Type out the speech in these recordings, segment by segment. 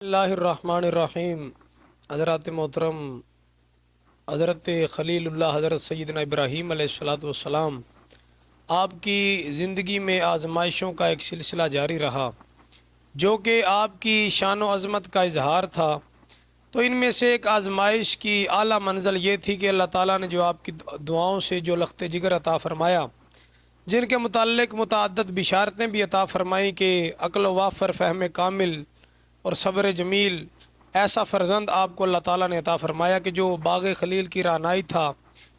اللہ الرحمن الرحیم۔ حضرات محترم حضرت خلیل اللہ حضرت سیدنا ابراہیم علیہ الصلاۃ والسلام، آپ کی زندگی میں آزمائشوں کا ایک سلسلہ جاری رہا جو کہ آپ کی شان و عظمت کا اظہار تھا۔ تو ان میں سے ایک آزمائش کی اعلیٰ منزل یہ تھی کہ اللہ تعالیٰ نے جو آپ کی دعاؤں سے جو لخت جگر عطا فرمایا، جن کے متعلق متعدد بشارتیں بھی عطا فرمائیں کہ عقل و وافر، فہم کامل اور صبر جمیل، ایسا فرزند آپ کو اللہ تعالیٰ نے عطا فرمایا کہ جو باغ خلیل کی رعنائی تھا،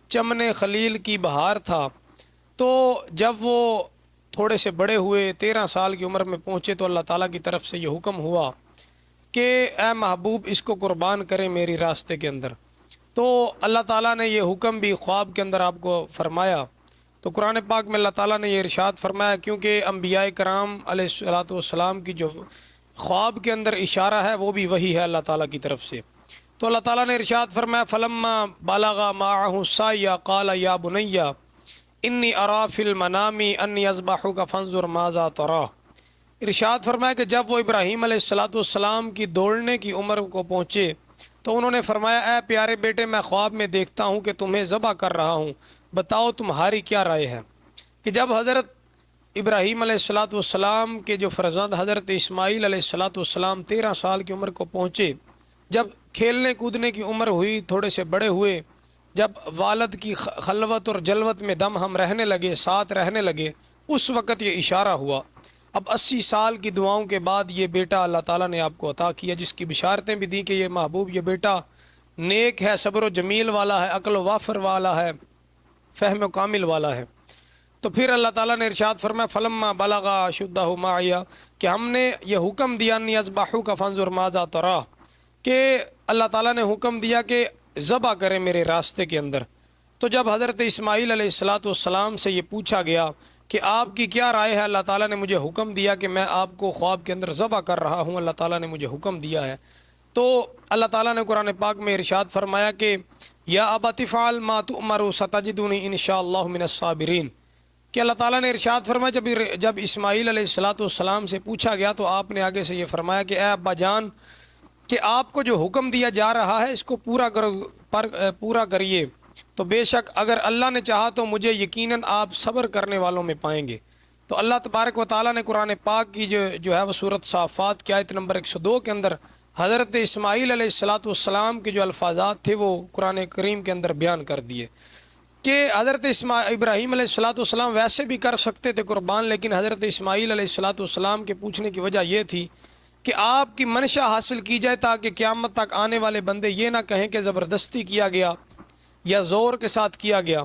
چمن خلیل کی بہار تھا۔ تو جب وہ تھوڑے سے بڑے ہوئے، 13 سال کی عمر میں پہنچے، تو اللہ تعالیٰ کی طرف سے یہ حکم ہوا کہ اے محبوب، اس کو قربان کریں میری راستے کے اندر۔ تو اللہ تعالیٰ نے یہ حکم بھی خواب کے اندر آپ کو فرمایا۔ تو قرآن پاک میں اللہ تعالیٰ نے یہ ارشاد فرمایا، کیونکہ انبیاء کرام علیہ الصلاۃ والسلام کی جو خواب کے اندر اشارہ ہے وہ بھی وہی ہے اللہ تعالیٰ کی طرف سے۔ تو اللہ تعالیٰ نے ارشاد فرمایا، فلما بلغ معه السعی قال یا بنی انی ارا فی المنام انی اذبحک فانظر ماذا تری۔ ارشاد فرمایا کہ جب وہ ابراہیم علیہ الصلاۃ والسلام کی دوڑنے کی عمر کو پہنچے تو انہوں نے فرمایا، اے پیارے بیٹے، میں خواب میں دیکھتا ہوں کہ تمہیں ذبح کر رہا ہوں، بتاؤ تمہاری کیا رائے ہے۔ کہ جب حضرت ابراہیم علیہ الصلاۃ والسلام کے جو فرزند حضرت اسماعیل علیہ الصلاۃ والسلام 13 سال کی عمر کو پہنچے، جب کھیلنے کودنے کی عمر ہوئی، تھوڑے سے بڑے ہوئے، جب والد کی خلوت اور جلوت میں دم ہم رہنے لگے، ساتھ رہنے لگے، اس وقت یہ اشارہ ہوا۔ اب 80 سال کی دعاؤں کے بعد یہ بیٹا اللہ تعالیٰ نے آپ کو عطا کیا، جس کی بشارتیں بھی دی کہ یہ محبوب، یہ بیٹا نیک ہے، صبر و جمیل والا ہے، عقل و وافر والا ہے، فہم و کامل والا ہے۔ تو پھر اللہ تعالیٰ نے ارشاد فرمایا، فلما بلغ اشدہ معی، کہ ہم نے یہ حکم دیا، انی اذبحک فانظر ماذا تری، کہ اللہ تعالیٰ نے حکم دیا کہ ذبح کرے میرے راستے کے اندر۔ تو جب حضرت اسماعیل علیہ الصلاۃ والسلام سے یہ پوچھا گیا کہ آپ کی کیا رائے ہے، اللہ تعالیٰ نے مجھے حکم دیا کہ میں آپ کو خواب کے اندر ذبح کر رہا ہوں، اللہ تعالیٰ نے مجھے حکم دیا ہے۔ تو اللہ تعالیٰ نے قرآن پاک میں ارشاد فرمایا کہ یا ابت افعل ما تؤمر ستجدنی ان شاء اللہ من الصابرین، کہ اللہ تعالیٰ نے ارشاد فرمایا جب اسماعیل علیہ الصلاۃ والسلام سے پوچھا گیا تو آپ نے آگے سے یہ فرمایا کہ اے ابا جان، کہ آپ کو جو حکم دیا جا رہا ہے اس کو پورا کریے، تو بے شک اگر اللہ نے چاہا تو مجھے یقیناً آپ صبر کرنے والوں میں پائیں گے۔ تو اللہ تبارک و تعالیٰ نے قرآن پاک کی جو ہے وہ سورۃ صافات کی آیت نمبر 102 کے اندر حضرت اسماعیل علیہ الصلاۃ والسلام کے جو الفاظات تھے وہ قرآن کریم کے اندر بیان کر دیے کہ حضرت ابراہیم علیہ الصلاۃ والسلام ویسے بھی کر سکتے تھے قربان، لیکن حضرت اسماعیل علیہ الصلاۃ والسلام کے پوچھنے کی وجہ یہ تھی کہ آپ کی منشا حاصل کی جائے، تاکہ قیامت تک آنے والے بندے یہ نہ کہیں کہ زبردستی کیا گیا یا زور کے ساتھ کیا گیا۔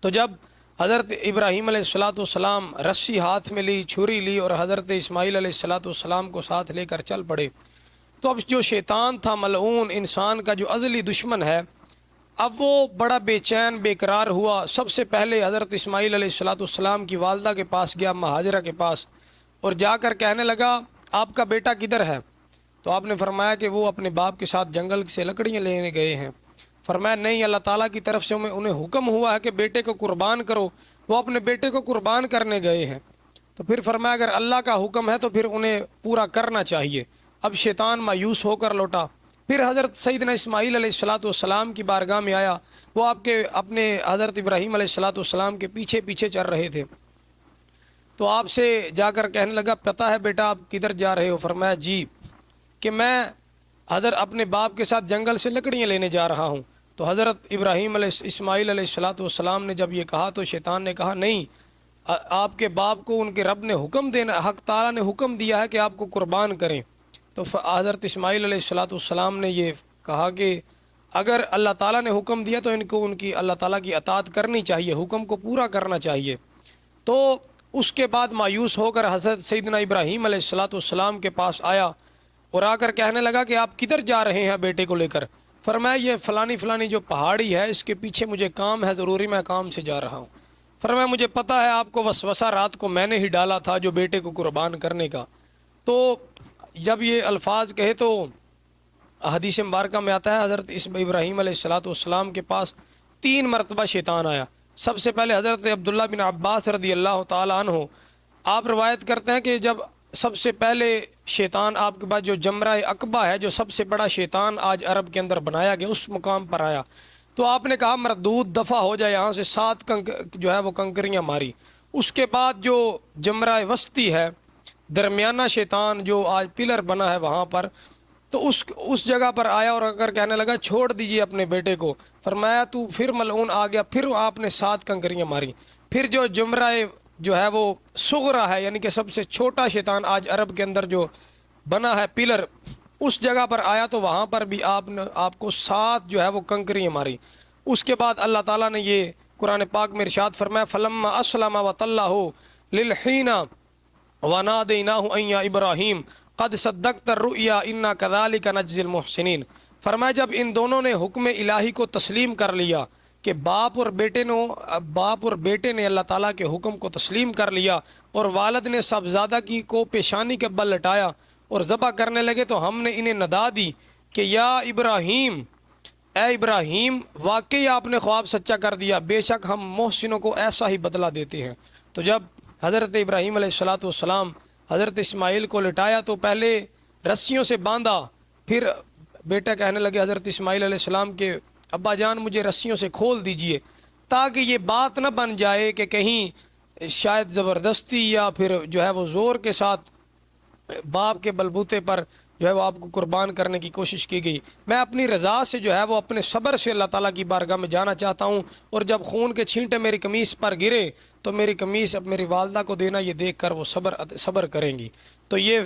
تو جب حضرت ابراہیم علیہ الصلاۃ والسلام رسی ہاتھ میں لی، چھری لی، اور حضرت اسماعیل علیہ الصلاۃ والسلام کو ساتھ لے کر چل پڑے، تو اب جو شیطان تھا، ملعون انسان کا جو ازلی دشمن ہے، اب وہ بڑا بے چین بے قرار ہوا۔ سب سے پہلے حضرت اسماعیل علیہ الصلاۃ والسلام کی والدہ کے پاس گیا، ہاجرہ کے پاس، اور جا کر کہنے لگا، آپ کا بیٹا کدھر ہے؟ تو آپ نے فرمایا کہ وہ اپنے باپ کے ساتھ جنگل سے لکڑیاں لینے گئے ہیں۔ فرمایا نہیں، اللہ تعالیٰ کی طرف سے انہیں حکم ہوا ہے کہ بیٹے کو قربان کرو، وہ اپنے بیٹے کو قربان کرنے گئے ہیں۔ تو پھر فرمایا اگر اللہ کا حکم ہے تو پھر انہیں پورا کرنا چاہیے۔ اب شیطان مایوس ہو کر لوٹا۔ پھر حضرت سیدنا اسماعیل علیہ الصلاۃ والسلام کی بارگاہ میں آیا، وہ آپ کے اپنے حضرت ابراہیم علیہ الصلاۃ والسلام کے پیچھے پیچھے چل رہے تھے۔ تو آپ سے جا کر کہنے لگا، پتہ ہے بیٹا آپ کدھر جا رہے ہو؟ فرمایا جی، کہ میں حضرت اپنے باپ کے ساتھ جنگل سے لکڑیاں لینے جا رہا ہوں۔ تو حضرت اسماعیل علیہ الصلاۃ والسلام نے جب یہ کہا تو شیطان نے کہا، نہیں، آپ کے باپ کو ان کے رب نے حکم دینا، حق تعالیٰ نے حکم دیا ہے کہ آپ کو قربان کریں۔ تو حضرت اسماعیل علیہ الصلاۃ والسلام نے یہ کہا کہ اگر اللہ تعالیٰ نے حکم دیا تو ان کو ان کی اللہ تعالیٰ کی اطاعت کرنی چاہیے، حکم کو پورا کرنا چاہیے۔ تو اس کے بعد مایوس ہو کر حضرت سیدنا ابراہیم علیہ الصلاۃ والسلام کے پاس آیا اور آ کر کہنے لگا کہ آپ کدھر جا رہے ہیں بیٹے کو لے کر؟ فرمایا یہ فلانی جو پہاڑی ہے اس کے پیچھے مجھے کام ہے ضروری، میں کام سے جا رہا ہوں۔ فرمایا مجھے پتہ ہے آپ کو وسوسہ رات کو میں نے ہی ڈالا تھا جو بیٹے کو قربان کرنے کا۔ تو جب یہ الفاظ کہے تو حدیث مبارکہ میں آتا ہے حضرت ابراہیم علیہ الصلاۃ والسلام کے پاس 3 مرتبہ شیطان آیا۔ سب سے پہلے حضرت عبداللہ بن عباس رضی اللہ تعالیٰ عنہ، آپ روایت کرتے ہیں کہ جب سب سے پہلے شیطان آپ کے پاس جو جمرہ عقبہ ہے، جو سب سے بڑا شیطان آج عرب کے اندر بنایا گیا، اس مقام پر آیا تو آپ نے کہا مردود دفع ہو جائے، یہاں سے 7 جو ہے وہ کنکریاں ماری۔ اس کے بعد جو جمرہ وسطی ہے، درمیانہ شیطان جو آج پلر بنا ہے وہاں پر، تو اس جگہ پر آیا اور اگر کہنے لگا چھوڑ دیجئے اپنے بیٹے کو، فرمایا تو پھر ملعون آ گیا، پھر آپ نے 7 کنکریاں ماری۔ پھر جو جمرہ جو ہے وہ صغرا ہے، یعنی کہ سب سے چھوٹا شیطان آج عرب کے اندر جو بنا ہے پلر، اس جگہ پر آیا تو وہاں پر بھی آپ کو 7 جو ہے وہ کنکریاں ماری۔ اس کے بعد اللہ تعالیٰ نے یہ قرآن پاک میں ارشاد فرمایا فلما اسلم وتلہ للحین ونادیناہ ان یا ابراہیم قد صدقت الرؤیا انا کذالک نجزی المحسنین۔ فرمایا جب ان دونوں نے حکم الہی کو تسلیم کر لیا کہ باپ اور بیٹے نے اللہ تعالیٰ کے حکم کو تسلیم کر لیا، اور والد نے صاحبزادہ کی کو پیشانی کے بل لٹایا اور ذبح کرنے لگے، تو ہم نے انہیں ندا دی کہ یا ابراہیم، اے ابراہیم، واقعی آپ نے خواب سچا کر دیا، بے شک ہم محسنوں کو ایسا ہی بدلہ دیتے ہیں۔ تو جب حضرت ابراہیم علیہ السلام حضرت اسماعیل کو لٹایا تو پہلے رسیوں سے باندھا، پھر بیٹا کہنے لگے حضرت اسماعیل علیہ السلام کے ابا جان مجھے رسیوں سے کھول دیجئے، تاکہ یہ بات نہ بن جائے کہ کہیں شاید زبردستی یا پھر جو ہے وہ زور کے ساتھ باپ کے بلبوتے پر جو ہے وہ آپ کو قربان کرنے کی کوشش کی گئی۔ میں اپنی رضا سے جو ہے وہ اپنے صبر سے اللہ تعالیٰ کی بارگاہ میں جانا چاہتا ہوں، اور جب خون کے چھینٹے میری قمیص پر گرے تو میری قمیص اب میری والدہ کو دینا، یہ دیکھ کر وہ صبر کریں گی۔ تو یہ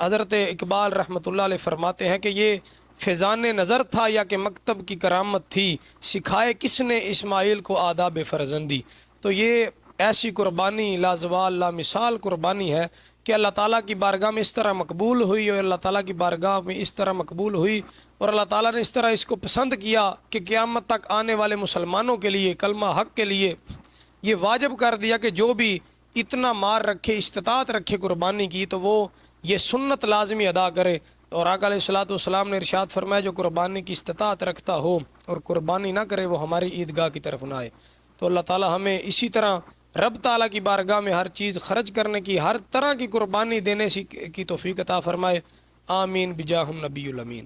حضرت اقبال رحمۃ اللہ علیہ فرماتے ہیں کہ یہ فیضان نظر تھا یا کہ مکتب کی کرامت تھی، سکھائے کس نے اسماعیل کو آداب فرزندی۔ تو یہ ایسی قربانی لازوال لامثال قربانی ہے کہ اللہ تعالیٰ کی بارگاہ میں اس طرح مقبول ہوئی، اور اللہ تعالیٰ کی بارگاہ میں اس طرح مقبول ہوئی، اور اللہ تعالیٰ نے اس طرح اس کو پسند کیا کہ قیامت تک آنے والے مسلمانوں کے لیے، کلمہ حق کے لیے یہ واجب کر دیا کہ جو بھی اتنا مار رکھے، استطاعت رکھے قربانی کی، تو وہ یہ سنت لازمی ادا کرے۔ اور آقا علیہ السلام نے ارشاد فرمایا جو قربانی کی استطاعت رکھتا ہو اور قربانی نہ کرے وہ ہماری عیدگاہ کی طرف نہ آئے۔ تو اللہ تعالیٰ ہمیں اسی طرح رب تعالیٰ کی بارگاہ میں ہر چیز خرچ کرنے کی، ہر طرح کی قربانی دینے کی توفیق عطا فرمائے۔ آمین بجاہ نبی الامین۔